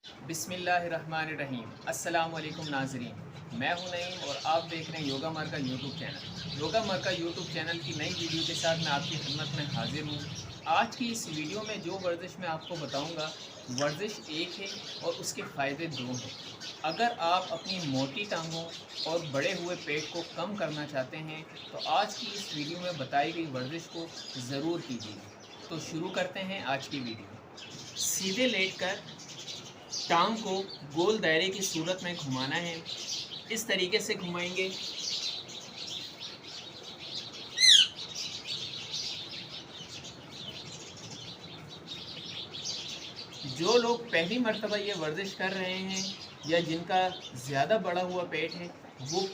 बिस्मिल्लाहिर्रहमानिर्रहीम। अस्सलाम वालेकुम नाज़रीन, मैं हूं नईम और आप देख रहे हैं योगा मरका यूट्यूब चैनल। योगा मरका यूट्यूब चैनल की नई वीडियो के साथ मैं आपकी खिदमत में हाजिर हूं। आज की इस वीडियो में जो वर्जिश मैं आपको बताऊंगा, वर्जिश एक है और उसके फ़ायदे दो हैं। अगर आप अपनी मोटी टांगों और बड़े हुए पेट को कम करना चाहते हैं तो आज की इस वीडियो में बताई गई वर्जिश को ज़रूर कीजिए। तो शुरू करते हैं आज की वीडियो। सीधे लेटकर टांग को गोल दायरे की सूरत में घुमाना है। इस तरीके से घुमाएंगे जो लोग पहली मर्तबा ये वर्जिश कर रहे हैं या जिनका ज़्यादा बड़ा हुआ पेट है, वो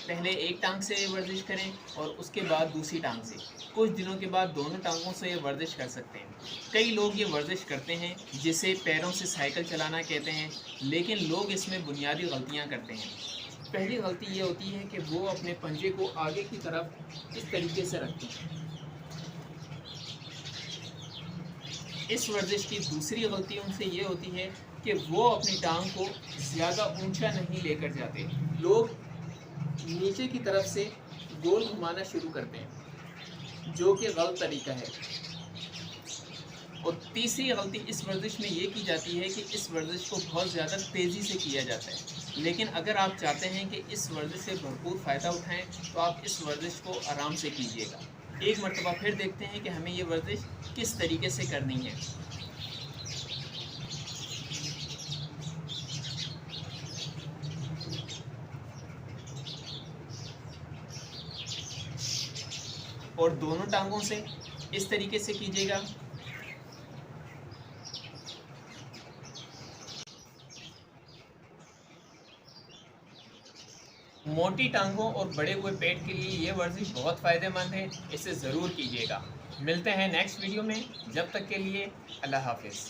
पहले एक टांग से ये वर्जिश करें और उसके बाद दूसरी टांग से। कुछ दिनों के बाद दोनों टांगों से ये वर्जिश कर सकते हैं। कई लोग ये वर्जिश करते हैं जिसे पैरों से साइकिल चलाना कहते हैं, लेकिन लोग इसमें बुनियादी गलतियां करते हैं। पहली गलती ये होती है कि वो अपने पंजे को आगे की तरफ इस तरीके से रखते हैं। इस वर्जिश की दूसरी गलती उनसे ये होती है कि वो अपनी टांग को ज़्यादा ऊंचा नहीं लेकर जाते। लोग नीचे की तरफ से गोल घुमाना शुरू करते हैं, जो कि गलत तरीका है। और तीसरी गलती इस वर्जिश में ये की जाती है कि इस वर्जिश को बहुत ज़्यादा तेज़ी से किया जाता है। लेकिन अगर आप चाहते हैं कि इस वर्जिश से भरपूर फ़ायदा उठाएं तो आप इस वर्जिश को आराम से कीजिएगा। एक मरतबा फिर देखते हैं कि हमें ये वर्जिश किस तरीके से करनी है। और दोनों टांगों से इस तरीके से कीजिएगा। मोटी टांगों और बड़े हुए पेट के लिए ये वर्जिश बहुत फ़ायदेमंद है, इसे ज़रूर कीजिएगा। मिलते हैं नेक्स्ट वीडियो में, जब तक के लिए अल्लाह हाफिज़।